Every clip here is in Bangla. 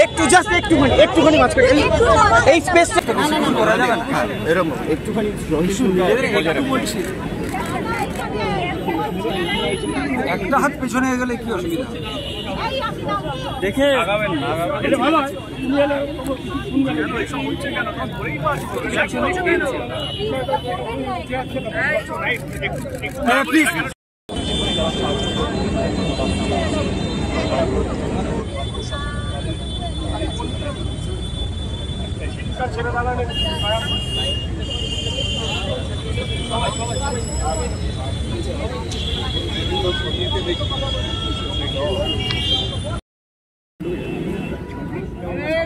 একটু জাস্ট একটুখানি মাঝখানে এই স্পেসটা করা যাবে না, এরকম একটুখানি একটা হাত পেছনে গেলে কি অসুবিধা দেখে আগাবেন না, এটা ভালো হয়। প্লিজ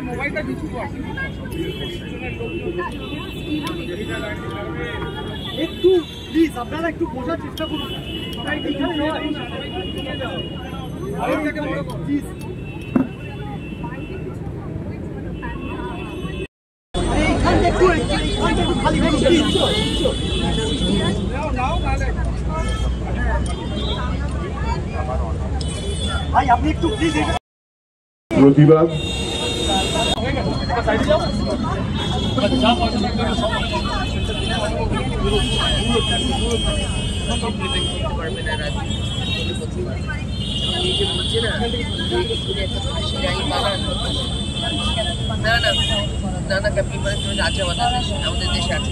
মোবাইলটা কিছু একটু প্লিজ আপনারা একটু বোঝার চেষ্টা করুন। ভাই আপনি একটু প্লিজ প্রতিবাদ আছে আমাদের দেশে আছে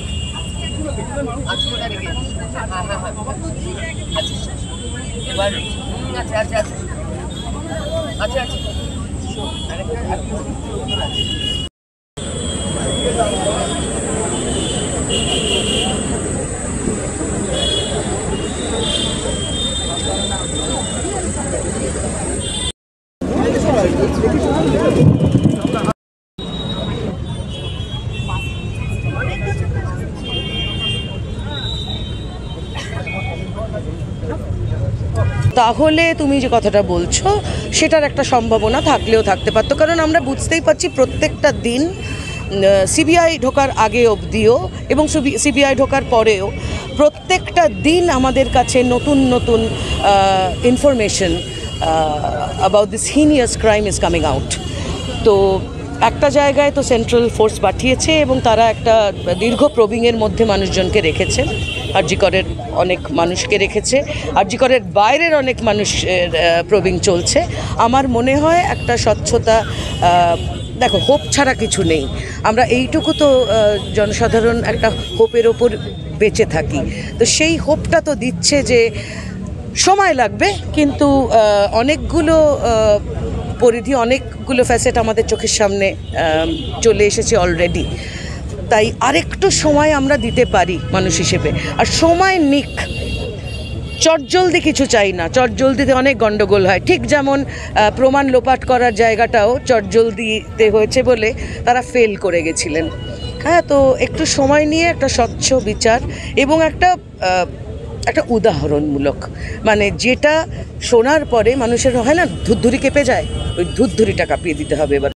এবার আছে আছে আছে আচ্ছা আচ্ছা তাহলে তুমি যে কথাটা বলছো সেটার একটা সম্ভাবনা থাকলেও থাকতে পারতো, কারণ আমরা বুঝতেই পারছি প্রত্যেকটা দিন সিবিআই ঢোকার আগে অবধিও এবং সিবিআই ঢোকার পরেও প্রত্যেকটা দিন আমাদের কাছে নতুন নতুন information about this heinous crime is coming out. তো একটা জায়গায় তো সেন্ট্রাল ফোর্স পাঠিয়েছে এবং তারা একটা দীর্ঘ প্রবিংয়ের মধ্যে মানুষজনকে রেখেছে, আরজি করের অনেক মানুষকে রেখেছে, আরজি করের বাইরের অনেক মানুষের প্রবিং চলছে। আমার মনে হয় একটা স্বচ্ছতা, দেখো হোপ ছাড়া কিছু নেই, আমরা এইটুকু তো জনসাধারণ একটা হোপের ওপর বেঁচে থাকি, তো সেই হোপটা তো দিচ্ছে যে সময় লাগবে, কিন্তু অনেকগুলো পরিধি অনেকগুলো ফ্যাসেট আমাদের চোখের সামনে চলে এসেছে অলরেডি। তাই আরেকটু সময় আমরা দিতে পারি মানুষ হিসেবে, আর সময় নিক, চটজলদি কিছু চাই না, চটজলদিতে অনেক গণ্ডগোল হয়। ঠিক যেমন প্রমাণ লোপাট করার জায়গাটাও চটজলদিতে হয়েছে বলে তারা ফেল করে গেছিলেন। হ্যাঁ, তো একটু সময় নিয়ে একটা স্বচ্ছ বিচার এবং একটা উদাহরণমূলক, মানে যেটা শোনার পরে মানুষের হয় না ধুরধুরি কেঁপে যায়, ওই ধুরধুরিটা কাঁপিয়ে দিতে হবে এবার।